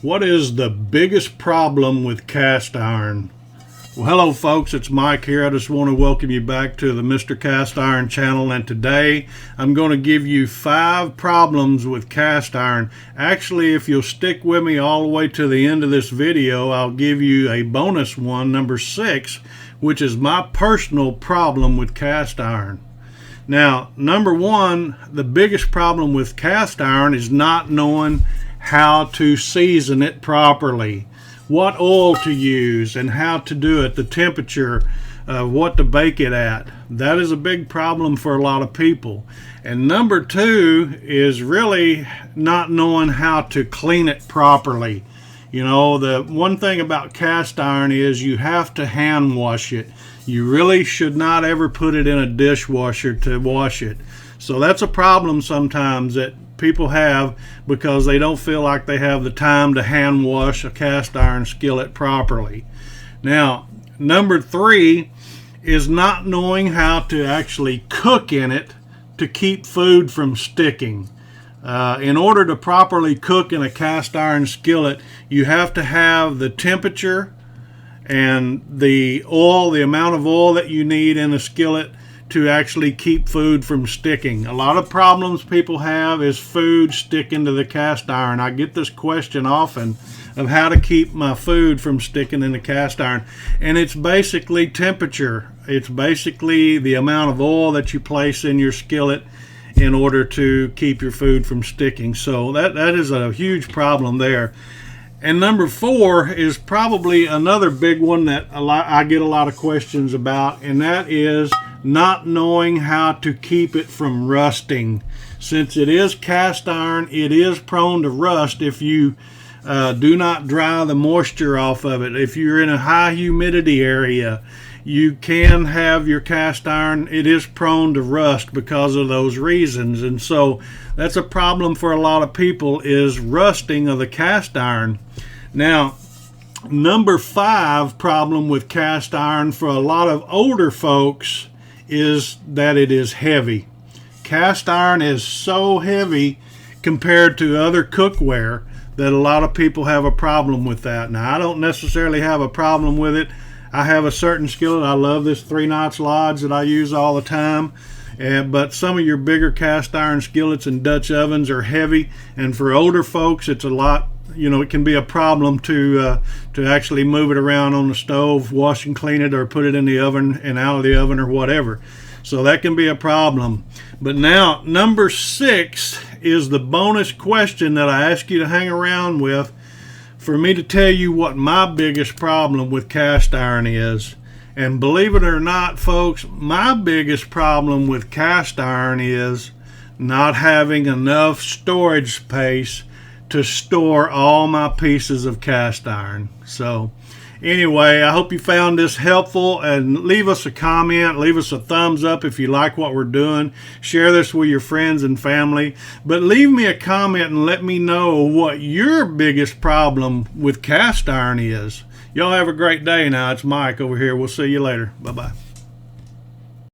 What is the biggest problem with cast iron? Well, hello folks, it's Mike here. I just want to welcome you back to the Mr. Cast Iron channel, and today I'm going to give you 5 problems with cast iron. Actually, if you'll stick with me all the way to the end of this video, I'll give you a bonus one, number 6, which is my personal problem with cast iron. Now, number 1, the biggest problem with cast iron is not knowing how to season it properly, what oil to use and how to do it, the temperature, what to bake it at. That is a big problem for a lot of people. And number 2 is really not knowing how to clean it properly. You know, the one thing about cast iron is you have to hand wash it. You really should not ever put it in a dishwasher to wash it. So that's a problem sometimes that people have because they don't feel like they have the time to hand wash a cast iron skillet properly. Now, number 3 is not knowing how to actually cook in it to keep food from sticking. In order to properly cook in a cast iron skillet, you have to have the temperature and the oil, the amount of oil that you need in a skillet to actually keep food from sticking. A lot of problems people have is food sticking to the cast iron. I get this question often of how to keep my food from sticking in the cast iron, and it's basically temperature. It's basically the amount of oil that you place in your skillet in order to keep your food from sticking. So that is a huge problem there. And number 4 is probably another big one that I get a lot of questions about, and that is not knowing how to keep it from rusting. Since it is cast iron, it is prone to rust if you do not dry the moisture off of it. If you're in a high humidity area, you can have your cast iron, it is prone to rust because of those reasons. And so that's a problem for a lot of people, is rusting of the cast iron. Now, number 5 problem with cast iron for a lot of older folks is that it is heavy. Cast iron is so heavy compared to other cookware that a lot of people have a problem with that. Now, I don't necessarily have a problem with it. I have a certain skillet. I love this 3-notch Lodge that I use all the time. But some of your bigger cast iron skillets and Dutch ovens are heavy, and for older folks it's a lot, you know, it can be a problem to actually move it around on the stove, wash and clean it, or put it in the oven and out of the oven or whatever. So that can be a problem. But now, number 6 is the bonus question that I ask you to hang around with for me to tell you what my biggest problem with cast iron is. And believe it or not, folks, my biggest problem with cast iron is not having enough storage space to store all my pieces of cast iron. So anyway, I hope you found this helpful, and leave us a comment, leave us a thumbs up if you like what we're doing. Share this with your friends and family, but leave me a comment and let me know what your biggest problem with cast iron is. Y'all have a great day now. It's Mike over here. We'll see you later. Bye-bye.